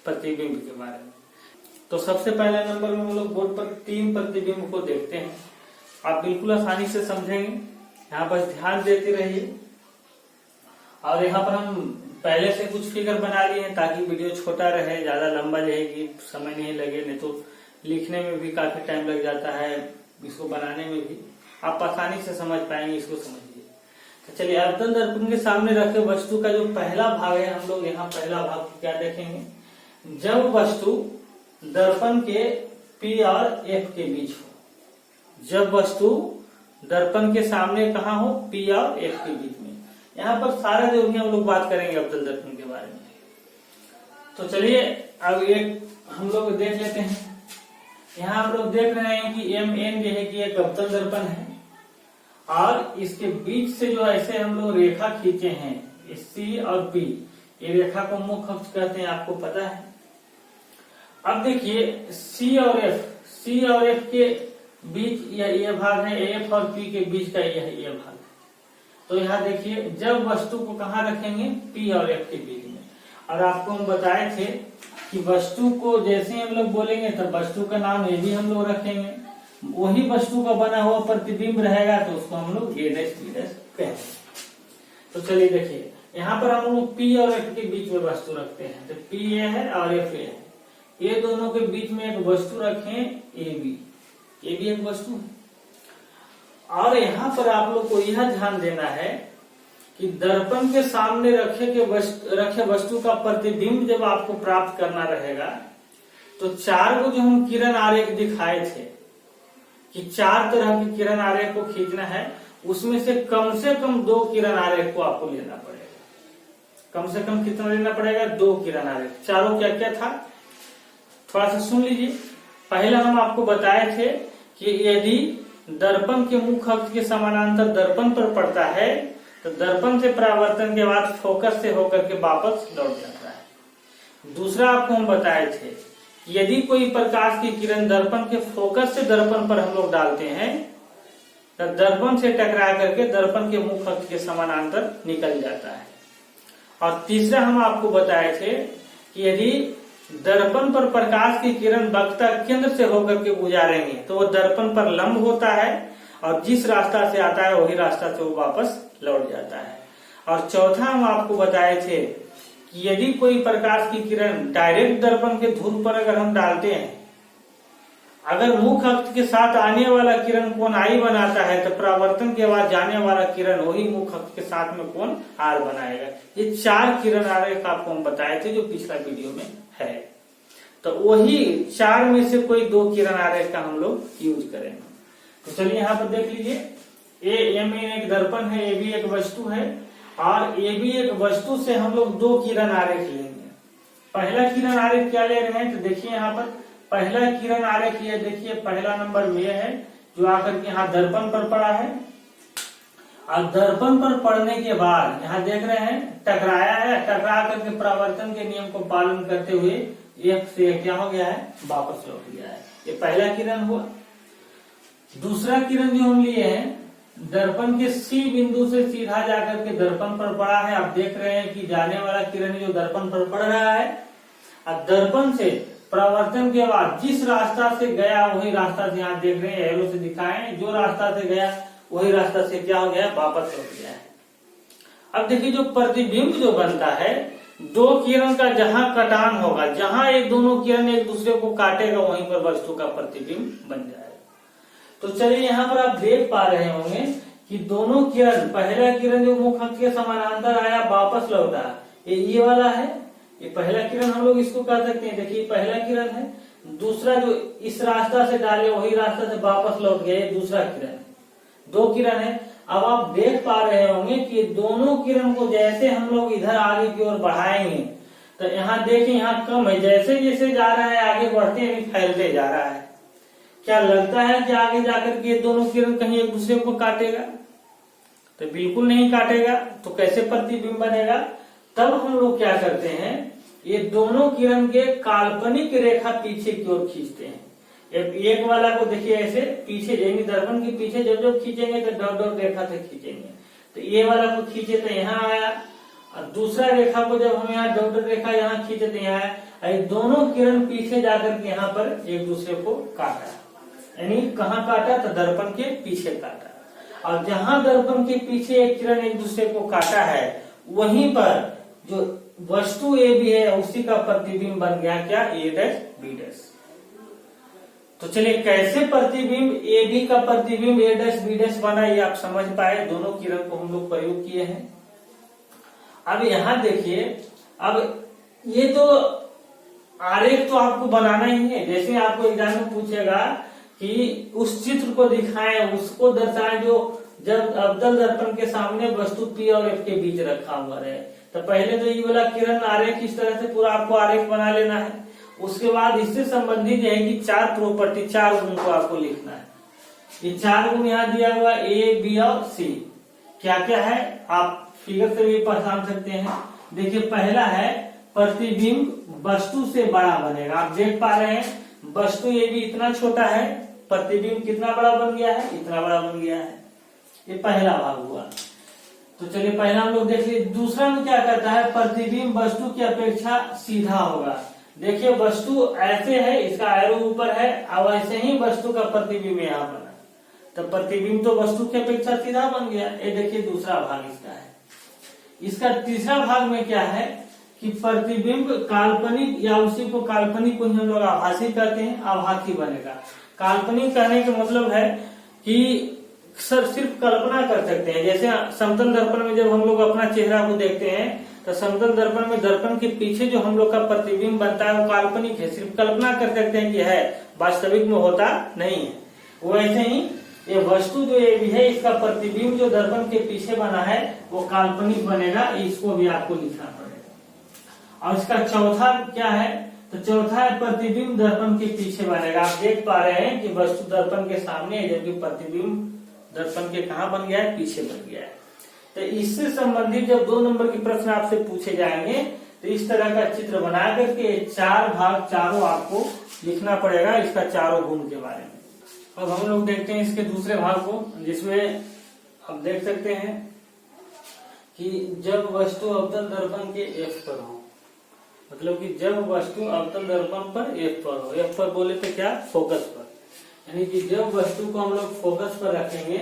प्रतिबिंब के बारे में। तो सबसे पहले नंबर में हम लोग बोर्ड पर 3 प्रतिबिंब को देखते हैं। आप बिल्कुल आसानी से समझेंगे, यहाँ पर ध्यान देते रहिए। और यहाँ पर हम पहले से कुछ फिगर बना लिए हैं ताकि वीडियो छोटा रहे, ज्यादा लंबा रहेगी, समय नहीं लगे, नहीं तो लिखने में भी काफी टाइम लग जाता है, इसको बनाने में भी। आप आसानी से समझ पाएंगे, इसको समझिए। तो चलिए, अवतल दर्पण के सामने रखे वस्तु का जो पहला भाग है, हम लोग यहाँ पहला भाग क्या देखेंगे, जब वस्तु दर्पण के P और F के बीच हो। जब वस्तु दर्पण के सामने कहाँ हो, P और F के बीच में। यहाँ पर सारा जो भी हम लोग बात करेंगे अवतल दर्पण के बारे में। तो चलिए अब एक हम लोग देख लेते हैं। यहाँ हम लोग देख रहे हैं कि MN जो है कि एक अवतल दर्पण है और इसके बीच से जो ऐसे हम लोग रेखा खींचे हैं, C और P, ये रेखा को मुख अक्ष कहते हैं, आपको पता है। अब देखिए C और F के बीच यह भाग है, F और P के बीच का यह भाग है। तो यहाँ देखिए, जब वस्तु को कहाँ रखेंगे, P और F के बीच में। और आपको हम बताए थे कि वस्तु को जैसे हम लोग बोलेंगे तब वस्तु का नाम ये भी हम लोग रखेंगे, वही वस्तु का बना हुआ प्रतिबिंब रहेगा तो उसको हम लोग A' कहते हैं। तो चलिए देखिए, यहाँ पर हम लोग P और F के बीच में वस्तु रखते हैं। तो P ये है और F ये है, ये दोनों के बीच में एक वस्तु रखें AB, ये भी एक वस्तु है। और यहाँ पर आप लोग को यह ध्यान देना है कि दर्पण के सामने रखे वस्तु का प्रतिबिंब जब आपको प्राप्त करना रहेगा तो 4 को जो हम किरण आरेख दिखाए थे कि 4 तरह के किरण आरेख को खींचना है, उसमें से कम 2 किरण आरेख को आपको लेना पड़ेगा। कम से कम कितना लेना पड़ेगा, 2 किरण आरेख। चारों क्या क्या था, थोड़ा सा सुन लीजिए। पहला हम आपको बताए थे कि यदि दर्पण के मुख अक्ष के समानांतर दर्पण पर पड़ता है तो दर्पण से परावर्तन के बाद फोकस से होकर के वापस लौट जाता है। दूसरा आपको हम बताए थे कि यदि कोई प्रकाश की किरण दर्पण के फोकस से दर्पण पर हम लोग डालते हैं तो दर्पण से टकरा करके दर्पण के मुख अक्ष के समानांतर निकल जाता है। और तीसरा हम आपको बताए थे कि यदि दर्पण पर प्रकाश की किरण वक्ता केंद्र से होकर के गुजारेंगे तो वो दर्पण पर लंब होता है और जिस रास्ता से आता है वही रास्ता से वो वापस लौट जाता है। और चौथा हम आपको बताए थे कि यदि कोई प्रकाश की किरण डायरेक्ट दर्पण के धूल पर अगर हम डालते हैं, अगर मुख अक्ष के साथ आने वाला किरण कोण I बनाता है तो परावर्तन के बाद जाने वाला किरण वही मुख अक्ष के साथ में कोण R बनाएगा। ये 4 किरण आरेख आपको हम बताए थे जो पिछला वीडियो में है। तो वही 4 में से कोई 2 किरण आरेख का हम लोग यूज करेंगे। तो चलिए यहाँ पर देख लीजिए, MN एक दर्पण है, AB एक वस्तु है और AB एक वस्तु से हम लोग 2 किरण आरेख लेंगे। पहला किरण आरेख क्या ले रहे हैं, तो देखिए यहाँ पर पहला किरण आरेख ये देखिए, पहला नंबर में है जो आकर के यहाँ दर्पण पर पड़ा है और दर्पण पर पड़ने के बाद यहाँ देख रहे हैं टकराया है, टकरा करके परावर्तन के नियम को पालन करते हुए एक से क्या हो गया है, वापस लौट गया है। ये पहला किरण हुआ। दूसरा किरण जो हम लिए हैं दर्पण के C बिंदु से सीधा जाकर के दर्पण पर पड़ा है। आप देख रहे हैं कि जाने वाला किरण जो दर्पण पर पड़ रहा है और दर्पण से परावर्तन के बाद जिस रास्ता से गया वही रास्ता से, यहाँ देख रहे हैं एरो से दिखाए, जो रास्ता से गया वही रास्ता से क्या हो गया, वापस लौट गया है। अब देखिए जो प्रतिबिंब जो बनता है, 2 किरण का जहां कटान होगा, जहां ये दोनों किरण एक दूसरे को काटेगा वहीं पर वस्तु का प्रतिबिंब बन जाएगा। तो चलिए यहाँ पर आप देख पा रहे होंगे कि दोनों किरण, पहला किरण जो मुख अक्ष के समानांतर आया वापस लौटा, ये वाला है, ये पहला किरण हम लोग इसको कह सकते हैं। देखिए पहला किरण है, दूसरा जो इस रास्ता से डाले वही रास्ता से वापस लौट गया, दूसरा किरण, 2 किरण है। अब आप देख पा रहे होंगे कि दोनों किरण को जैसे हम लोग इधर आगे की ओर बढ़ाएंगे तो यहाँ देखिए यहाँ कम है, जैसे जैसे जा रहा है आगे बढ़ते हैं फैलते जा रहा है। क्या लगता है कि आगे जाकर के दोनों किरण कहीं एक दूसरे को काटेगा? तो बिल्कुल नहीं काटेगा। तो कैसे प्रतिबिंब बनेगा? तब हम लोग क्या करते हैं, ये दोनों किरण के काल्पनिक रेखा पीछे की ओर खींचते हैं। एक वाला को देखिए ऐसे पीछे जाएंगे, दर्पण के पीछे जब जब खींचेंगे तो डॉट डॉट रेखा से खींचेंगे। तो ये वाला को खींचे तो यहाँ आया और दूसरा रेखा को जब हम यहाँ डॉटेड रेखा यहाँ खींचते हैं, दोनों किरण पीछे जाकर के यहाँ पर एक दूसरे को काटा, यानी कहाँ काटा, तो दर्पण के पीछे काटा। और जहां दर्पण के पीछे एक किरण एक दूसरे को काटा है, वहीं पर जो वस्तु ए बी है उसी का प्रतिबिंब बन गया क्या, ए डैश बी डैश। तो चलिए कैसे प्रतिबिंब ए बी का प्रतिबिंब ए डैश बी डैश बना, ये आप समझ पाए। दोनों किरण को हम लोग प्रयोग किए हैं। अब यहां देखिए, अब ये तो आरेख तो आपको बनाना ही है। जैसे आपको एग्जाम में पूछेगा कि उस चित्र को दिखाएं, उसको दर्शाएं जो जब अवतल दर्पण के सामने वस्तु पी और एफ के बीच रखा हुआ रहे। तो पहले तो ये वाला किरण आरेख इस तरह से पूरा आपको आरेख बना लेना है। उसके बाद इससे संबंधित है कि 4 प्रॉपर्टी, 4 गुण को आपको लिखना है। ये 4 गुण यहाँ दिया हुआ ए बी और सी, क्या क्या है आप फिगर से भी पहचान सकते हैं। देखिए पहला है प्रतिबिंब वस्तु से बड़ा बनेगा। आप देख पा रहे हैं वस्तु ये भी इतना छोटा है, प्रतिबिंब कितना बड़ा बन गया है, इतना बड़ा बन गया है। ये पहला भाग हुआ। तो चलिए पहला हम लोग देख लीजिए। दूसरा में क्या कहता है, प्रतिबिंब वस्तु की अपेक्षा सीधा होगा। देखिए वस्तु ऐसे है, इसका एरो ऊपर है, अब ऐसे ही वस्तु का प्रतिबिंब यहाँ बना, तो प्रतिबिंब तो वस्तु की अपेक्षा सीधा बन गया। ये देखिए दूसरा भाग इसका है। इसका तीसरा भाग में क्या है कि प्रतिबिंब काल्पनिक, या उसी को काल्पनिक को हम लोग आभासी कहते हैं, आभासी बनेगा। काल्पनिक कहने का मतलब है कि सर सिर्फ कल्पना कर सकते हैं। जैसे समतल दर्पण में जब हम लोग अपना चेहरा को देखते हैं, तो समतल दर्पण में दर्पण के पीछे जो हम लोग का प्रतिबिंब बनता है वो काल्पनिक है, सिर्फ कल्पना कर सकते हैं कि है, वास्तविक में होता नहीं है। वैसे ही ये वस्तु जो ये भी है, इसका प्रतिबिंब जो दर्पण के पीछे बना है वो काल्पनिक बनेगा। इसको भी आपको लिखना पड़ेगा। और इसका चौथा क्या है, तो चौथा है प्रतिबिंब दर्पण के पीछे बनेगा। आप देख पा रहे हैं कि वस्तु दर्पण के सामने है, जबकि प्रतिबिंब दर्पण के कहाँ बन गया है, पीछे बन गया है। तो इससे संबंधित जब 2 नंबर के प्रश्न आपसे पूछे जाएंगे, तो इस तरह का चित्र बना करके 4 भाग चारों आपको लिखना पड़ेगा इसका चारों गुण के बारे में। अब हम लोग देखते हैं इसके दूसरे भाग को, जिसमें आप देख सकते हैं कि जब वस्तु अवतल दर्पण के एफ पर हो, मतलब कि जब वस्तु अवतल दर्पण पर एफ पर हो। एफ पर बोले तो क्या, फोकस पर, यानी कि जब वस्तु को हम लोग फोकस पर रखेंगे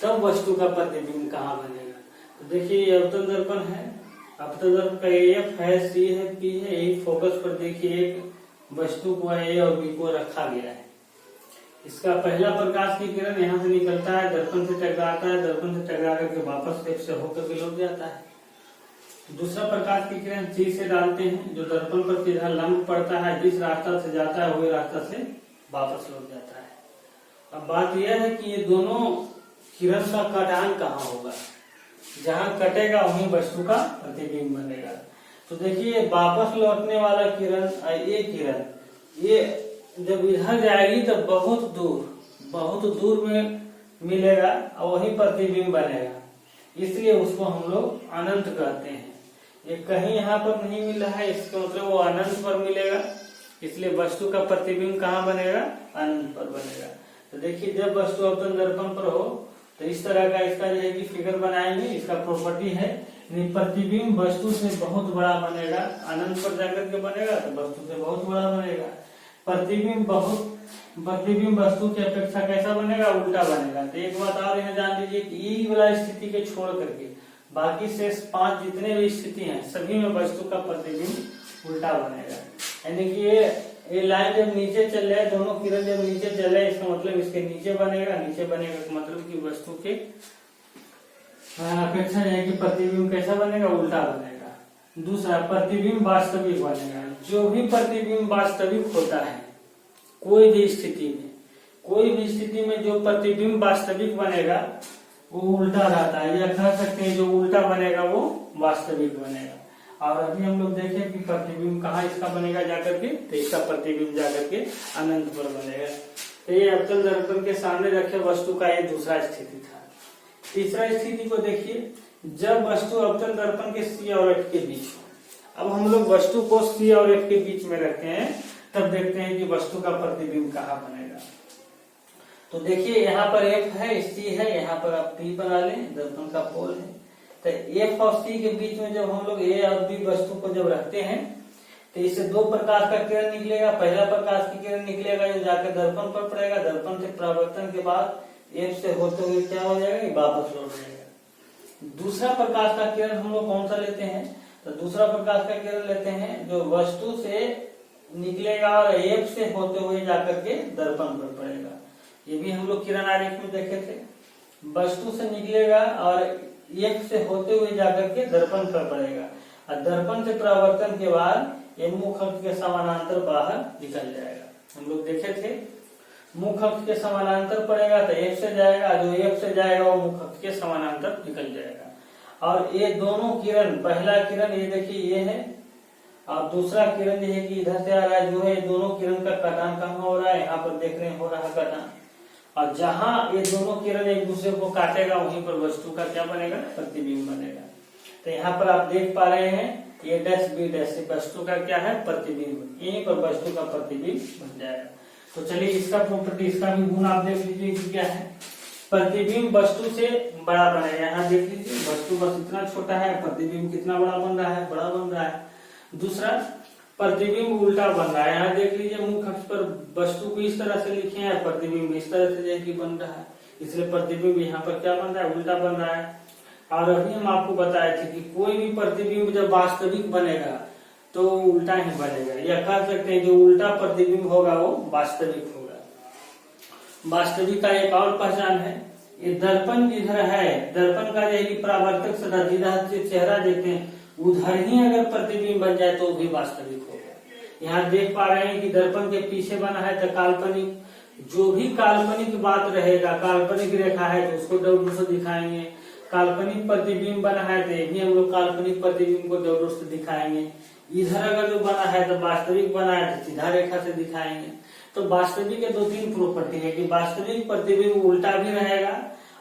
तब वस्तु का प्रतिबिंब कहाँ बनेगा। तो देखिए ये अवतल दर्पण है, अवतल दर्पण का एफ है, सी है, पी है, यही फोकस पर देखिए एक वस्तु को ए और बी को रखा गया है। इसका पहला प्रकाश की किरण यहाँ से निकलता है, दर्पण से टकराता है, दर्पण से टकरा करके वापस एफ से होकर के लौट जाता है। दूसरा प्रकाश की किरण सी से डालते हैं, जो दर्पण पर सीधा लंब पड़ता है, जिस रास्ता से जाता है वही रास्ता से वापस लौट जाता है। अब बात यह है कि ये दोनों किरण का कटान कहाँ होगा, जहां कटेगा वहीं वस्तु का प्रतिबिंब बनेगा। तो देखिए वापस लौटने वाला किरण, ये किरण ये जब इधर जाएगी तो बहुत दूर में मिलेगा और वही प्रतिबिंब बनेगा, इसलिए उसको हम लोग अनंत कहते हैं। ये कहीं यहाँ पर नहीं मिला है, इसका मतलब वो अनंत पर मिलेगा, इसलिए वस्तु का प्रतिबिंब कहाँ बनेगा, अनंत पर बनेगा। तो देखिए जब वस्तु अवतल दर्पण पर हो तो इस तरह का इसका जो है कि फिगर बनाएंगे। इसका प्रॉपर्टी है प्रतिबिंब वस्तु से बहुत बड़ा बनेगा, अनंत पर जाकर के बनेगा तो वस्तु से बहुत बड़ा बनेगा। प्रतिबिंब वस्तु की अपेक्षा कैसा बनेगा, उल्टा बनेगा। तो एक बात और यहाँ जान लीजिए कि ई वाला स्थिति के छोड़ करके बाकी शेष 5 जितने भी स्थिति हैं सभी में वस्तु का प्रतिबिंब उल्टा बनेगा। यानी कि ये लाइन जब नीचे चल रहा है, दोनों किरण जब नीचे चल रहे हैं, इसका मतलब इसके नीचे बनेगा का मतलब कि वस्तु के अपेक्षा है कि प्रतिबिंब कैसा बनेगा, उल्टा बनेगा। दूसरा प्रतिबिंब वास्तविक बनेगा। जो भी प्रतिबिंब वास्तविक होता है कोई भी स्थिति में जो प्रतिबिंब वास्तविक बनेगा वो उल्टा रहता है, या कह सकते हैं जो उल्टा बनेगा वो वास्तविक बनेगा। और अभी हम लोग देखें कि प्रतिबिंब कहाँ इसका बनेगा जाकर के, तो इसका प्रतिबिंब जाकर के अनंत पर बनेगा। तो ये अवतल दर्पण के सामने रखे वस्तु का ये दूसरा स्थिति था। तीसरा स्थिति को देखिए, जब वस्तु अवतल दर्पण के सी और एफ के बीच हो। अब हम लोग वस्तु को सी और एफ के बीच में रखते हैं, तब देखते हैं कि वस्तु का प्रतिबिंब कहाँ बनेगा। तो देखिए यहाँ पर एफ है, सी है, यहाँ पर आप पी बना लें, दर्पण का पोल है, तो एफ और सी के बीच में जब हम लोग ए और बी वस्तु को जब रखते हैं तो इससे दो प्रकाश का किरण निकलेगा। पहला प्रकाश की किरण निकलेगा जो जाकर दर्पण पर पड़ेगा, दर्पण से परावर्तन के बाद एफ से होते हुए क्या हो जाएगा, वापस लौट जाएगा। दूसरा प्रकाश का किरण हम लोग कौन सा लेते हैं, तो दूसरा प्रकाश का किरण लेते हैं जो वस्तु से निकलेगा और एफ से होते हुए जाकर के दर्पण पर पड़ेगा। ये भी हम लोग किरण आरेख में देखे थे, वस्तु से निकलेगा और एफ से होते हुए जाकर के दर्पण पर पड़ेगा और दर्पण से परावर्तन के बाद ये मुख अक्ष के समानांतर बाहर निकल जाएगा। हम लोग देखे थे मुख अक्ष के समानांतर पड़ेगा तो एफ से जाएगा, जो एफ से जाएगा वो मुख अक्ष के समानांतर निकल जाएगा। और ये दोनों किरण, पहला किरण ये देखिए ये है और दूसरा किरण ये है कि इधर से आ रहा है, जो है दोनों किरण का कटान कहाँ हो रहा है, यहाँ पर देख रहे हैं हो रहा है कटान। और जहां ये दोनों किरण एक दूसरे को काटेगा वहीं पर वस्तु का क्या बनेगा, प्रतिबिंब बनेगा। तो यहाँ पर आप देख पा रहे हैं ये डैश बी डैश वस्तु का क्या है, प्रतिबिंब, यहीं पर वस्तु का प्रतिबिंब बन जाएगा। तो चलिए इसका प्रॉपर्टी, इसका भी गुण आप देख लीजिए कि क्या है। प्रतिबिंब वस्तु से बड़ा बनेगा, यहाँ देख लीजिए वस्तु बस इतना छोटा है, प्रतिबिंब कितना बड़ा बन रहा है, बड़ा बन रहा है। दूसरा प्रतिबिंब उल्टा बन रहा है, यहाँ देख लीजिए मुख अक्ष पर वस्तु को इस तरह से लिखे हैं, प्रतिबिंब इस तरह से जैसे बन रहा है, इसलिए प्रतिबिंब यहाँ पर क्या बन रहा है, उल्टा बन रहा है। और अभी हम आपको बताए थे कि कोई भी प्रतिबिंब जब वास्तविक बनेगा तो उल्टा ही बनेगा, या कह सकते हैं जो उल्टा प्रतिबिंब होगा वो वास्तविक होगा। वास्तविक का एक और पहचान है, ये दर्पण जिधर है, दर्पण का यही परावर्तक सतह जिधर से चेहरा देखते हैं उधर ही अगर प्रतिबिंब बन जाए तो भी वास्तविक होगा। यहाँ देख पा रहे हैं कि दर्पण के पीछे बना है तो काल्पनिक, जो भी काल्पनिक बात रहेगा, काल्पनिक रेखा है तो उसको डब्ल्यू से दिखाएंगे, काल्पनिक प्रतिबिंब बना है तो ये भी हम लोग काल्पनिक प्रतिबिंब को डब्ल्यू से दिखाएंगे। इधर अगर जो बना है तो वास्तविक बना है तो सीधा रेखा से दिखाएंगे। तो वास्तविक के दो तीन प्रॉपर्टी है कि वास्तविक प्रतिबिंब उल्टा भी रहेगा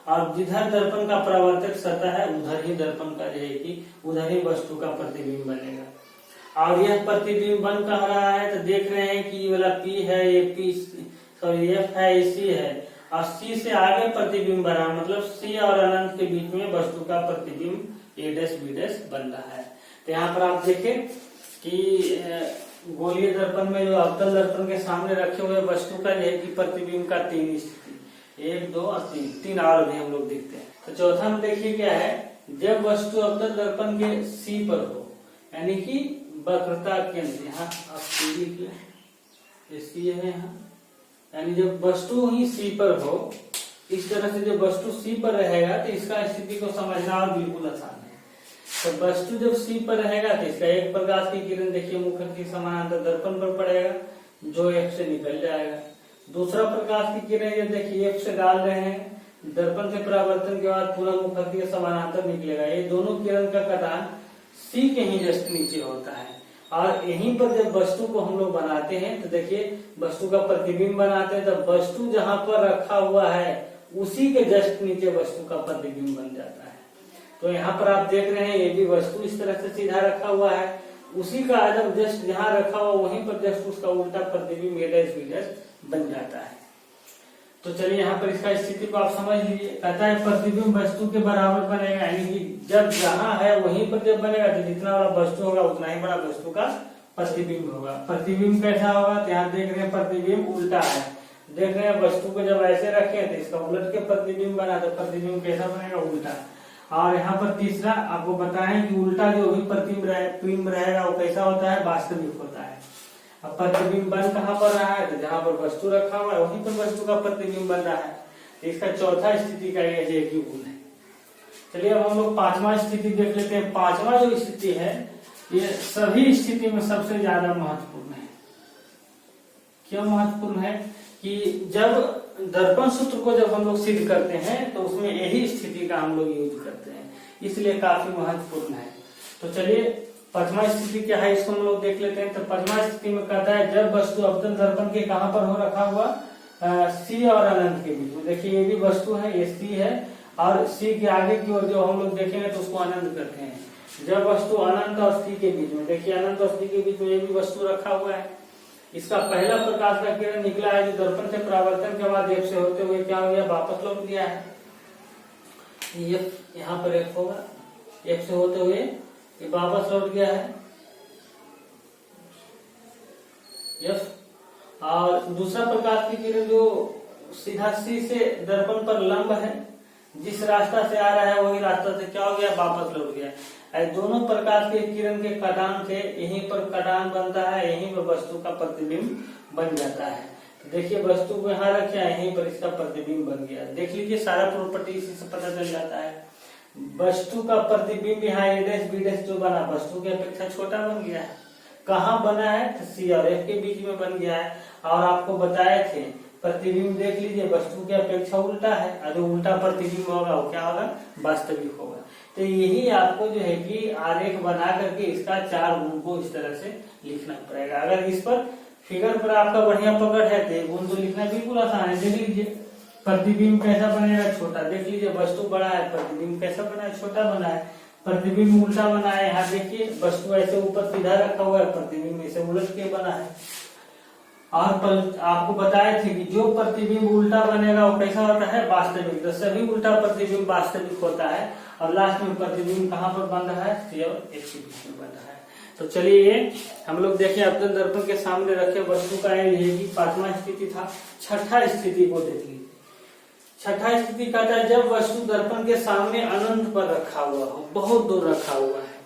और जिधर दर्पण का परावर्तक सतह है उधर ही दर्पण का रहेगी, उधर ही वस्तु का प्रतिबिंब बनेगा। और यह प्रतिबिंब बन कह रहा है तो देख रहे हैं कि ये वाला पी है, ये पी सॉरी एफ है, ये सी है और सी से आगे प्रतिबिंब बना, मतलब सी और अनंत के बीच में वस्तु का प्रतिबिंब ए डैश बी डैश बन रहा है। तो यहाँ पर आप देखें कि गोलीय दर्पण में जो अवतल दर्पण के सामने रखे हुए वस्तु का यह कि प्रतिबिंब का तीन स्थिति, 1 2 और 3 और भी हम लोग देखते हैं। तो चौथा में देखिए क्या है, जब वस्तु अवतल दर्पण के सी पर हो, यानी कि वक्रता केंद्र, यहाँ आप सी लिख लें, सी है यहाँ, यानी जब वस्तु ही सी पर हो, इस तरह से जब वस्तु सी पर रहेगा तो इसका स्थिति को समझना और बिल्कुल आसान है। तो वस्तु जब सी पर रहेगा तो इसका एक प्रकाश की किरण देखिए मुख के समानांतर दर्पण पर पड़ेगा जो एफ से निकल जाएगा। दूसरा प्रकाश की किरण ये देखिए एफ से डाल रहे हैं, दर्पण से परावर्तन के बाद पूरा मुख के समानांतर निकलेगा। ये दोनों किरण का कटान सी के ही जस्ट नीचे होता है और यहीं पर जब वस्तु को हम लोग बनाते हैं तो देखिए वस्तु का प्रतिबिंब बनाते हैं, तब वस्तु जहां पर रखा हुआ है उसी के जस्ट नीचे वस्तु का प्रतिबिंब बन जाता है। तो यहाँ पर आप देख रहे हैं ये भी वस्तु इस तरह से सीधा रखा हुआ है, उसी का जब जस्ट जहाँ रखा हुआ वहीं पर जस्ट उसका उल्टा प्रतिबिंब ए डैश बी डैश बन जाता है। तो चलिए यहाँ पर इसका स्थिति को आप समझ लीजिए। कहता है प्रतिबिंब वस्तु के बराबर बनेगा, यानी कि जब जहाँ है वहीं पर जब बनेगा तो जितना बड़ा वस्तु होगा उतना ही बड़ा वस्तु का प्रतिबिंब होगा। प्रतिबिंब कैसा होगा, तो यहाँ देख रहे हैं प्रतिबिंब उल्टा है, देख रहे हैं वस्तु को जब ऐसे रखे तो इसका उलट के प्रतिबिंब बना, तो प्रतिबिंब कैसा बनेगा, उल्टा। और यहाँ पर तीसरा आपको बताएं कि उल्टा जो भी प्रतिबिंब रहेगा वो कैसा होता है, वास्तविक होता है। अब प्रतिबिंब बन कहाँ पर रहा है, तो जहाँ पर वस्तु रखा हुआ है वहीं पर वस्तु का प्रतिबिंब बन रहा है। तो इसका चौथा स्थिति का ये एक ही गुण है। चलिए अब हम लोग पांचवा स्थिति देख लेते हैं। पांचवा जो स्थिति है ये सभी स्थिति में सबसे ज्यादा महत्वपूर्ण है। क्यों महत्वपूर्ण है कि जब दर्पण सूत्र को जब हम लोग सिद्ध करते हैं तो उसमें यही स्थिति का हम लोग यूज करते हैं, इसलिए काफी महत्वपूर्ण है। तो चलिए पांचवा स्थिति क्या है इसको हम लोग देख लेते हैं। तो पांचवा स्थिति में कहता है जब वस्तु अवतल दर्पण के कहां पर हो रखा हुआ, सी और अनंत के बीच में। देखिए ये भी वस्तु है, ये सी है और सी के आगे की ओर जो हम लोग देखेंगे तो उसको अनंत करते हैं। जब वस्तु अनंत और सी के बीच में, देखिए अनंत और सी के बीच में ये भी वस्तु रखा हुआ है, इसका पहला प्रकाश का किरण निकला है जो दर्पण से परावर्तन के बाद एफ से होते हुए क्या हो गया, वापस लौट गया है। एफ यहाँ पर एफ होगा, F से होते हुए ये वापस लौट गया है F। और दूसरा प्रकाश की किरण जो सीधा C से दर्पण पर लंब है, जिस रास्ता से आ रहा है वही रास्ता से क्या हो गया, वापस लौट गया। दोनों प्रकाश के किरण के कटान से यहीं पर कटान बनता है, यहीं पर वस्तु का प्रतिबिंब बन जाता है। तो देखिए वस्तु को यहाँ रखा, यहीं पर इसका प्रतिबिंब बन गया। देख लीजिए सारा प्रॉपर्टी इसी से पता चल जाता है। वस्तु का प्रतिबिंब यहाँ A डैश B डैश जो बना वस्तु की अपेक्षा छोटा बन गया है। कहाँ बना है, तो C और F के बीच में बन गया है। और आपको बताए थे प्रतिबिंब देख लीजिए वस्तु की अपेक्षा उल्टा है, और जो उल्टा प्रतिबिंब होगा वो क्या होगा, वास्तविक होगा। तो यही आपको जो है कि आरेख बना करके इसका 4 गुण को इस तरह से लिखना पड़ेगा। अगर इस पर फिगर पर आपका बढ़िया पकड़ है तो गुण तो लिखना बिल्कुल आसान है। देख लीजिए प्रतिबिंब कैसा बनेगा, छोटा। देख लीजिए वस्तु बड़ा है, प्रतिबिंब कैसा बना है, छोटा बना है। प्रतिबिंब उल्टा बना है, यहाँ देखिए वस्तु ऐसे ऊपर सीधा रखा हुआ है, प्रतिबिंब ऐसे उलट के बना है। और आपको बताए थे कि जो प्रतिबिंब उल्टा बनेगा वो कैसा होता है, वास्तविक। तो सभी उल्टा प्रतिबिंब वास्तविक होता है। और लास्ट में प्रतिबिंब कहाँ पर बन रहा है, C और F के बीच में बन रहा है। तो चलिए ये हम लोग देखें अवतल दर्पण के सामने रखे वस्तु का ये कि 5वां स्थिति था। छठा स्थिति को देख लीजिए। छठा स्थिति कहता है जब वस्तु दर्पण के सामने अनंत पर रखा हुआ हो, बहुत दूर रखा हुआ है।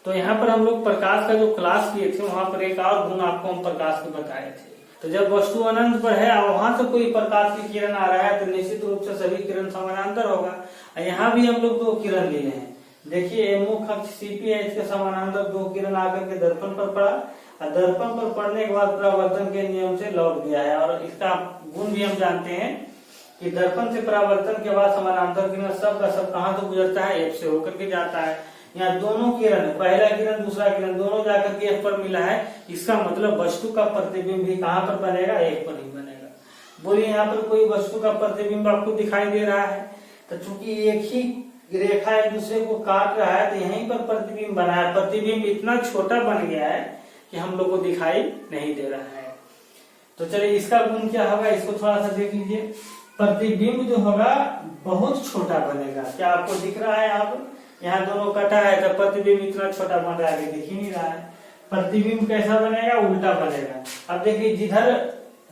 तो यहाँ पर हम लोग प्रकाश का जो क्लास किए थे वहां पर एक और गुण आपको हम प्रकाश के बताए थे। तो जब वस्तु अनंत पर है और वहां से कोई प्रकाश की किरण आ रहा है तो निश्चित रूप से सभी किरण समानांतर होगा। यहाँ भी हम लोग 2 किरण लिए हैं। देखिए मुख्य अक्ष CP है, इसके समानांतर 2 किरण आकर के दर्पण पर पड़ा, और दर्पण पर पड़ने के बाद परावर्तन के नियम से लौट गया है। और इसका गुण भी हम जानते हैं कि दर्पण से परावर्तन के बाद समानांतर किरण सब का सब कहाँ से गुजरता है, F से होकर के जाता है। यहाँ दोनों किरण, पहला किरण दूसरा किरण दोनों जाकर के F पर मिला है। इसका मतलब वस्तु का प्रतिबिंब भी कहाँ पर बनेगा, F पर ही बनेगा। बोलिए यहाँ पर कोई वस्तु का प्रतिबिंब आपको दिखाई दे रहा है, तो चूंकि एक ही रेखा एक दूसरे को काट रहा है तो यहीं पर प्रतिबिंब बना है। प्रतिबिंब इतना छोटा बन गया है कि हम लोग को दिखाई नहीं दे रहा है। तो चलिए इसका गुण क्या होगा, इसको थोड़ा सा देख लीजिए। प्रतिबिंब जो होगा बहुत छोटा बनेगा। क्या आपको दिख रहा है, आप यहाँ दोनों कटा है तो प्रतिबिंब इतना छोटा बन रहा है, दिख ही नहीं रहा है। प्रतिबिंब कैसा बनेगा, उल्टा बनेगा। अब देखिए जिधर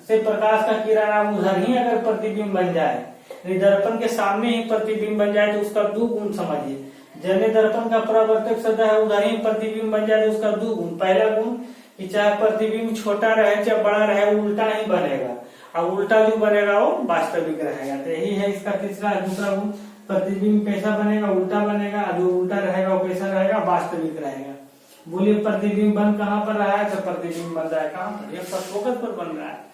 से प्रकाश का किरण है उधर ही अगर प्रतिबिंब बन जाए, दर्पण के सामने ही प्रतिबिंब बन जाए तो उसका 2 गुण समझिए। जैसे दर्पण का परावर्तक सतह है उधर ही प्रतिबिंब बन जाए तो उसका 2 गुण। पहला गुण कि चाहे प्रतिबिंब छोटा रहे चाहे बड़ा रहे उल्टा ही बनेगा, और उल्टा जो बनेगा वो वास्तविक रहेगा। तो यही है इसका दूसरा गुण। प्रतिबिंब कैसा बनेगा, उल्टा बनेगा, जो उल्टा रहेगा वो कैसा रहेगा, वास्तविक रहेगा। बोलिए प्रतिबिंब बन कहाँ पर रहा है, तो प्रतिबिंब बन रहा है कहाँ पर, ये फोकस पर बन रहा है।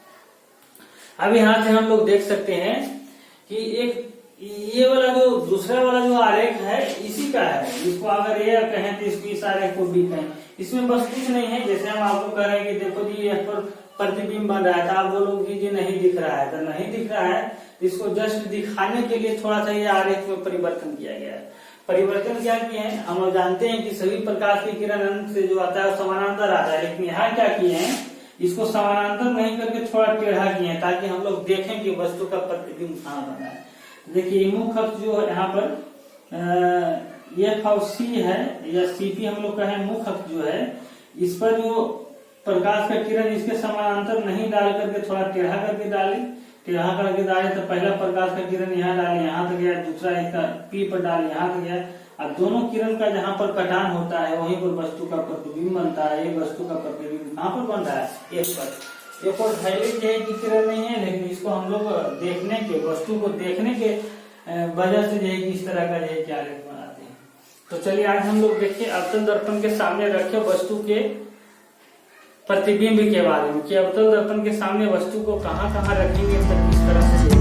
अब यहाँ से हम लोग देख सकते हैं कि एक ये वाला जो दूसरा वाला जो आरेख है इसी का है। इसको अगर ये कहें तो इसको इस आरेख को भी कहें। इसमें बस कुछ नहीं है, जैसे हम आपको कह रहे हैं कि देखो जी यहाँ पर प्रतिबिंब बन रहा है, तो आप बोलोगे जी नहीं दिख रहा है, तो नहीं दिख रहा है। इसको जस्ट दिखाने के लिए थोड़ा सा ये आरेख में परिवर्तन किया गया है। परिवर्तन क्या किए हैं, हम जानते हैं कि सभी प्रकाश की किरण अनंत से जो आता है समानांतर आता है, लेकिन यहाँ क्या किए हैं, इसको समानांतर नहीं करके थोड़ा टेढ़ा किए हैं ताकि हम लोग देखें कि वस्तु का प्रतिबिंब कहाँ बना है। देखिए मुख्य अक्ष जो है यहाँ पर F और C है या CP हम लोग कहें, मुख्य अक्ष जो है इस पर जो प्रकाश का किरण इसके समानांतर नहीं डाल करके थोड़ा टेढ़ा करके डाले। टेढ़ा करके डाले तो पहला प्रकाश का किरण यहाँ डाले, यहाँ तक गया, दूसरा इसका P पर डाले, यहाँ तक गया। अब दोनों किरण का जहाँ पर कटान होता है वहीं पर वस्तु का प्रतिबिंब बनता है। ये वस्तु का प्रतिबिंब कहाँ पर बन रहा है, F पर। एक और हाईलाइट है कि किरण नहीं है, लेकिन इसको हम लोग देखने के, वस्तु को देखने के वजह से जो है इस तरह का जो है क्या आलेख बनाते हैं। तो चलिए आज हम लोग देखिए अवतल दर्पण के सामने रखे वस्तु के प्रतिबिंब के बारे में कि अवतल दर्पण के सामने वस्तु को कहाँ कहाँ रखेंगे, किस तरह से